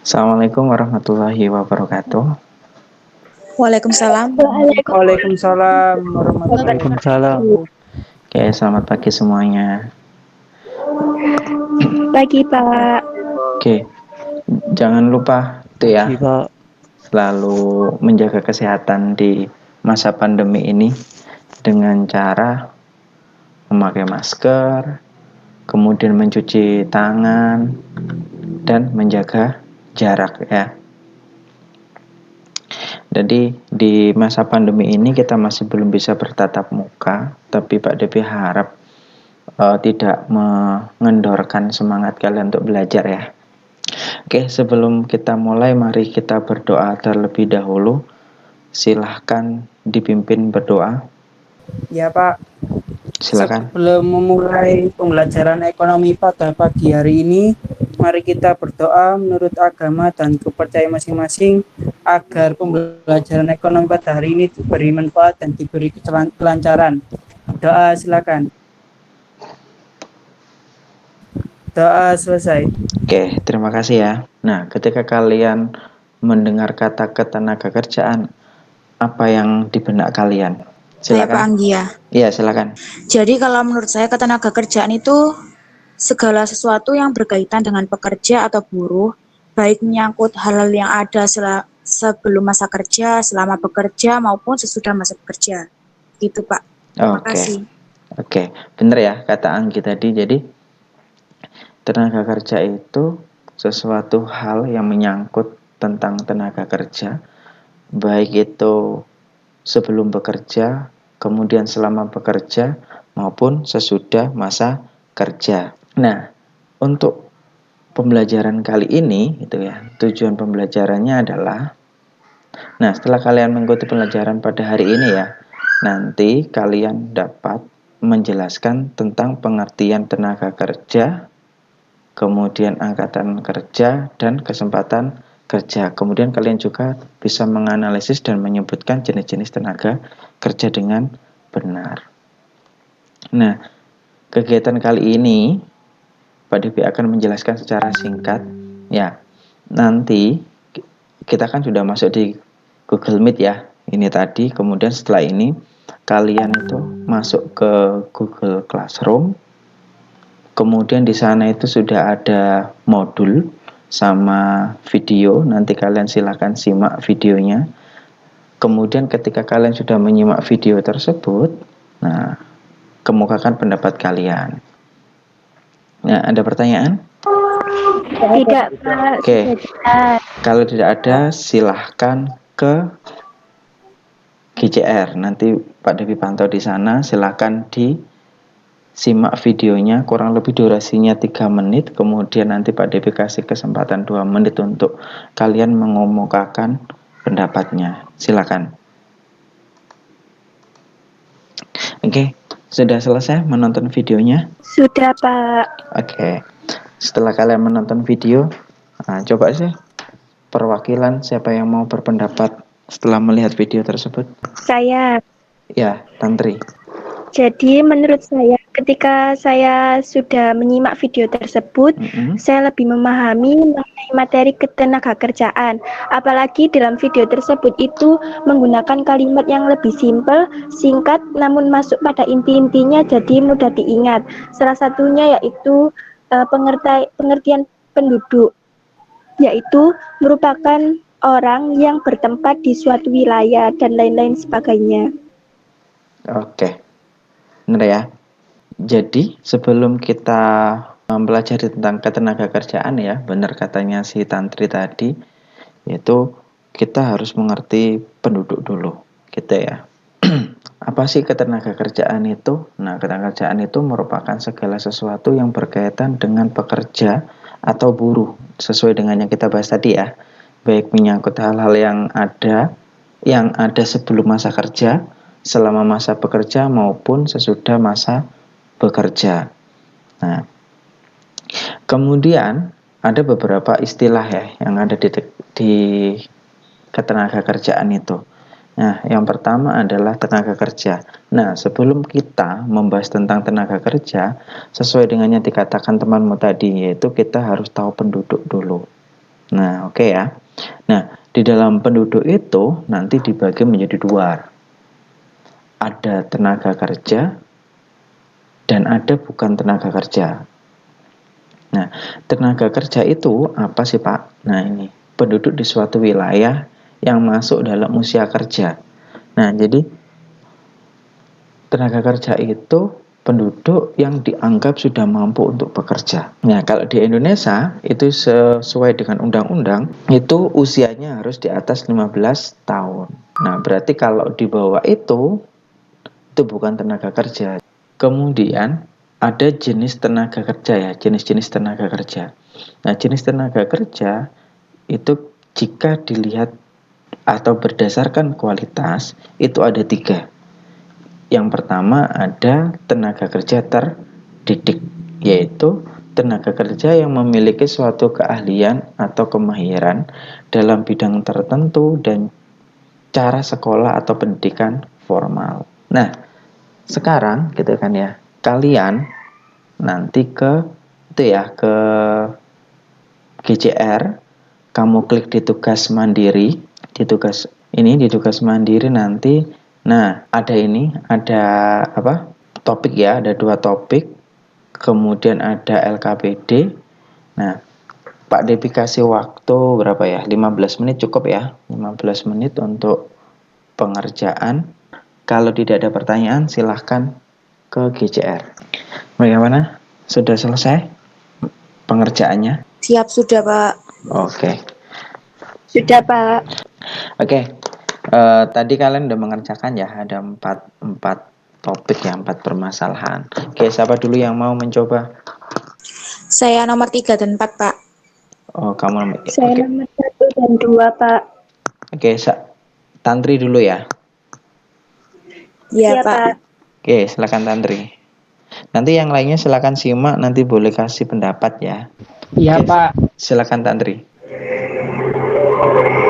Assalamualaikum warahmatullahi wabarakatuh. Waalaikumsalam. Waalaikumsalam warahmatullahi Waalaikumsalam. wabarakatuh. Oke, selamat pagi semuanya. Pagi, Pak. Oke, jangan lupa tuh ya, Pak. selalu menjaga kesehatan di masa pandemi ini dengan cara memakai masker, kemudian mencuci tangan, dan menjaga jarak ya. Jadi di masa pandemi ini kita masih belum bisa bertatap muka, tapi Pak Devi harap tidak mengendorkan semangat kalian untuk belajar ya. Oke, sebelum kita mulai, mari kita berdoa terlebih dahulu. Silahkan dipimpin berdoa. Ya Pak, Silakan. sebelum memulai pembelajaran ekonomi pada pagi hari ini, mari kita berdoa menurut agama dan kepercayaan masing-masing agar pembelajaran ekonomi pada hari ini diberi manfaat dan diberi kelancaran. Doa silakan. Doa selesai. Oke, terima kasih ya. Nah, ketika kalian mendengar kata ketenaga kerjaan, apa yang di benak kalian? Saya Pak Silakan. Anggia. Iya, silakan. Jadi kalau menurut saya ketenaga kerjaan itu segala sesuatu yang berkaitan dengan pekerja atau buruh, baik menyangkut hal-hal yang ada sebelum masa kerja, selama bekerja, maupun sesudah masa bekerja. Gitu Pak. Terima Oke. kasih. Oke, bener ya kata Anggi tadi. Jadi tenaga kerja itu sesuatu hal yang menyangkut tentang tenaga kerja, baik itu sebelum bekerja, kemudian selama bekerja, maupun sesudah masa kerja. Nah, untuk pembelajaran kali ini, itu ya, tujuan pembelajarannya adalah, nah setelah kalian mengikuti pembelajaran pada hari ini ya, nanti kalian dapat menjelaskan tentang pengertian tenaga kerja, kemudian angkatan kerja, dan kesempatan kerja. Kemudian kalian juga bisa menganalisis dan menyebutkan jenis-jenis tenaga kerja dengan benar. Nah, kegiatan kali ini Pak Devi akan menjelaskan secara singkat. Ya, nanti kita kan sudah masuk di Google Meet ya. Ini tadi, kemudian setelah ini kalian itu masuk ke Google Classroom. Kemudian di sana itu sudah ada modul sama video. Nanti kalian silakan simak videonya. Kemudian ketika kalian sudah menyimak video tersebut, nah, kemukakan pendapat kalian. Nah, ada pertanyaan? Tidak Pak, Oke, sudah jelas. kalau tidak ada silahkan ke GCR. Nanti Pak Devi pantau di sana. Silahkan disimak videonya, kurang lebih durasinya 3 menit. Kemudian nanti Pak Devi kasih kesempatan 2 menit untuk kalian mengemukakan pendapatnya. Silakan. Oke, sudah selesai menonton videonya? Sudah Pak. Oke, setelah kalian menonton video, coba sih perwakilan siapa yang mau berpendapat setelah melihat video tersebut? Saya. Ya, Tantri. Jadi menurut saya ketika saya sudah menyimak video tersebut, saya lebih memahami mengenai materi ketenaga kerjaan. Apalagi dalam video tersebut itu menggunakan kalimat yang lebih simpel, singkat, namun masuk pada inti-intinya jadi mudah diingat. Salah satunya yaitu pengertian penduduk, yaitu merupakan orang yang bertempat di suatu wilayah dan lain-lain sebagainya. Oke, benar ya. Jadi sebelum kita mempelajari tentang ketenaga kerjaan ya, benar katanya si Tantri tadi, yaitu kita harus mengerti penduduk dulu, gitu ya. Apa sih ketenaga kerjaan itu? Nah, ketenaga kerjaan itu merupakan segala sesuatu yang berkaitan dengan pekerja atau buruh, sesuai dengan yang kita bahas tadi ya. Baik menyangkut hal-hal yang ada sebelum masa kerja, selama masa bekerja maupun sesudah masa bekerja. Nah, kemudian ada beberapa istilah ya yang ada di ketenaga kerjaan itu. Nah, yang pertama adalah tenaga kerja. Nah, sebelum kita membahas tentang tenaga kerja, sesuai dengan yang dikatakan temanmu tadi, yaitu kita harus tahu penduduk dulu. Nah, oke ya. Nah, di dalam penduduk itu nanti dibagi menjadi dua. Ada tenaga kerja dan ada bukan tenaga kerja. Nah, tenaga kerja itu apa sih, Pak? Nah, ini penduduk di suatu wilayah yang masuk dalam usia kerja. Nah, jadi tenaga kerja itu penduduk yang dianggap sudah mampu untuk bekerja. Nah, kalau di Indonesia itu sesuai dengan undang-undang itu usianya harus di atas 15 tahun. Nah, berarti kalau di bawah itu bukan tenaga kerja. Kemudian ada jenis tenaga kerja ya, jenis-jenis tenaga kerja. Nah, jenis tenaga kerja itu jika dilihat atau berdasarkan kualitas itu ada 3. Yang pertama ada tenaga kerja terdidik, yaitu tenaga kerja yang memiliki suatu keahlian atau kemahiran dalam bidang tertentu dan cara sekolah atau pendidikan formal. Nah, sekarang gitu kan ya, kalian nanti ke GCR, kamu klik di tugas mandiri, di tugas mandiri nanti. Nah, ada apa? Topik ya, ada 2 topik. Kemudian ada LKPD. Nah, Pak Depi kasih waktu berapa ya? 15 menit cukup ya? 15 menit untuk pengerjaan. Kalau tidak ada pertanyaan, silahkan ke GCR. Bagaimana? Sudah selesai pengerjaannya? Siap, sudah Pak. Oke. Sudah, Pak. Oke. Tadi kalian udah mengerjakan ya, ada 4 topik ya, 4 permasalahan. Oke, siapa dulu yang mau mencoba? Saya nomor 3 dan 4, Pak. Oh, kamu nomor. Saya Oke. nomor 1 dan 2, Pak. Oke, Tantri dulu ya. Iya, Iya, Pak. Pak. Oke, silakan Tantri. Nanti yang lainnya silakan simak, nanti boleh kasih pendapat ya. Iya, Oke, Pak. silakan Tantri.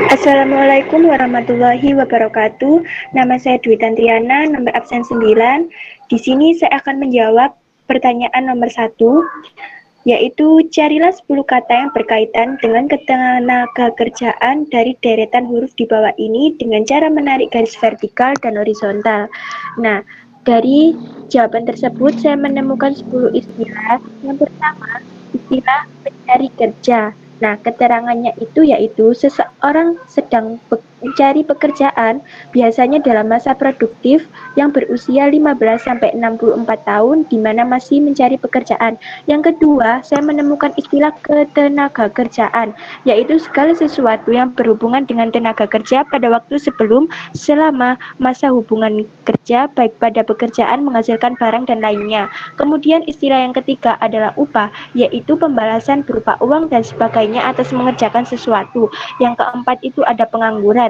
Assalamualaikum warahmatullahi wabarakatuh. Nama saya Dwi Tantriana, nomor absen 9. Di sini saya akan menjawab pertanyaan nomor 1, yaitu carilah 10 kata yang berkaitan dengan ketenaga kerjaan dari deretan huruf di bawah ini dengan cara menarik garis vertikal dan horizontal. Nah, dari jawaban tersebut saya menemukan 10 istilah. Yang pertama, istilah mencari kerja. Nah, keterangannya itu yaitu seseorang sedang mencari pekerjaan biasanya dalam masa produktif yang berusia 15-64 tahun di mana masih mencari pekerjaan. Yang kedua, saya menemukan istilah ketenaga kerjaan, yaitu segala sesuatu yang berhubungan dengan tenaga kerja pada waktu sebelum, selama masa hubungan kerja, baik pada pekerjaan, menghasilkan barang, dan lainnya. Kemudian istilah yang ketiga adalah upah, yaitu pembalasan berupa uang dan sebagainya atas mengerjakan sesuatu. Yang keempat itu ada pengangguran.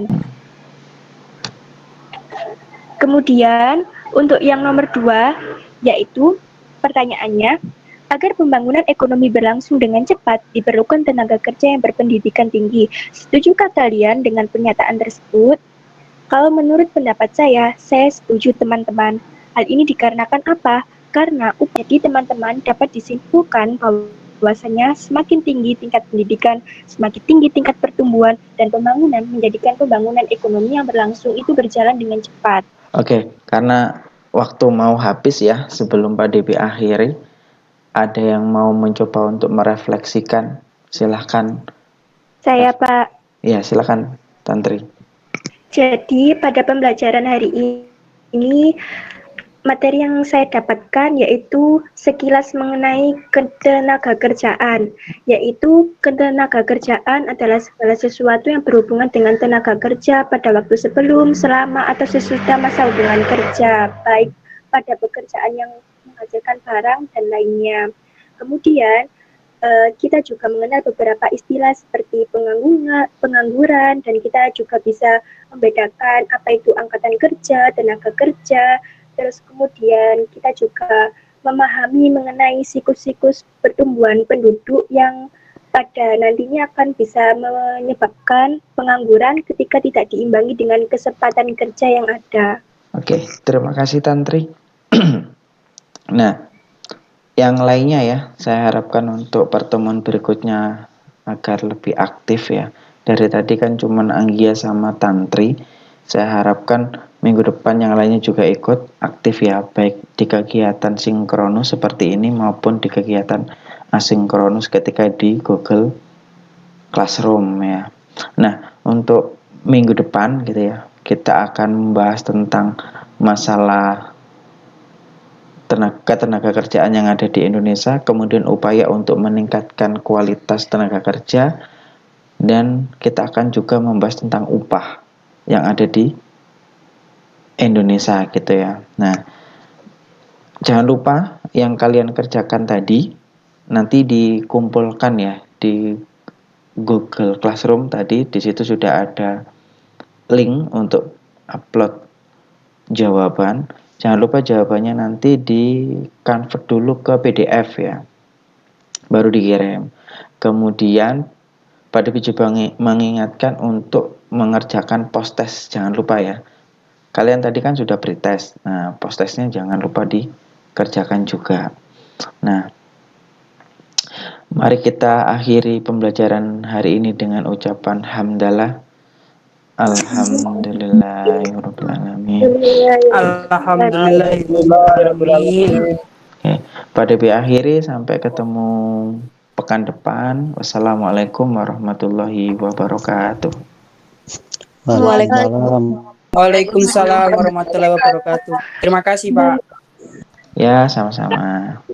Kemudian untuk yang nomor 2, yaitu pertanyaannya, agar pembangunan ekonomi berlangsung dengan cepat, diperlukan tenaga kerja yang berpendidikan tinggi. Setujukah kalian dengan pernyataan tersebut? Kalau menurut pendapat saya setuju teman-teman. Hal ini dikarenakan apa? Karena jadi teman-teman dapat disimpulkan bahwasanya semakin tinggi tingkat pendidikan, semakin tinggi tingkat pertumbuhan dan pembangunan menjadikan pembangunan ekonomi yang berlangsung itu berjalan dengan cepat. Oke, karena waktu mau habis ya, sebelum Pak Depi akhiri, ada yang mau mencoba untuk merefleksikan? Silahkan. Saya, Pak. Ya, silahkan Tantri. Jadi pada pembelajaran hari ini materi yang saya dapatkan yaitu sekilas mengenai ketenaga kerjaan, yaitu ketenaga kerjaan adalah segala sesuatu yang berhubungan dengan tenaga kerja pada waktu sebelum, selama, atau sesudah masa hubungan kerja, baik pada pekerjaan yang menghasilkan barang dan lainnya. Kemudian kita juga mengenal beberapa istilah seperti pengangguran, dan kita juga bisa membedakan apa itu angkatan kerja, tenaga kerja. Terus kemudian kita juga memahami mengenai siklus-siklus pertumbuhan penduduk yang pada nantinya akan bisa menyebabkan pengangguran ketika tidak diimbangi dengan kesempatan kerja yang ada. Oke, terima kasih Tantri. Nah, yang lainnya ya, saya harapkan untuk pertemuan berikutnya agar lebih aktif ya. Dari tadi kan cuman Anggia sama Tantri. Saya harapkan minggu depan yang lainnya juga ikut aktif ya, baik di kegiatan sinkronus seperti ini maupun di kegiatan asinkronus ketika di Google Classroom ya. Nah, untuk minggu depan gitu ya, kita akan membahas tentang masalah tenaga kerjaan yang ada di Indonesia, kemudian upaya untuk meningkatkan kualitas tenaga kerja, dan kita akan juga membahas tentang upah yang ada di Indonesia gitu ya. Nah, jangan lupa yang kalian kerjakan tadi nanti dikumpulkan ya di Google Classroom tadi. Di situ sudah ada link untuk upload jawaban. Jangan lupa jawabannya nanti di convert dulu ke PDF ya, baru dikirim. Kemudian Pak Devi juga mengingatkan untuk mengerjakan post test, jangan lupa ya. Kalian tadi kan sudah pretest, nah post testnya jangan lupa dikerjakan juga. Nah, mari kita akhiri pembelajaran hari ini dengan ucapan hamdalah. Alhamdulillahirrahmanirrahim. Alhamdulillahirobbilalamin. Oke, pada akhiri sampai ketemu pekan depan. Wassalamualaikum warahmatullahi wabarakatuh. Waalaikumsalam. Waalaikumsalam warahmatullahi wabarakatuh. Terima kasih, Pak. Ya, sama-sama.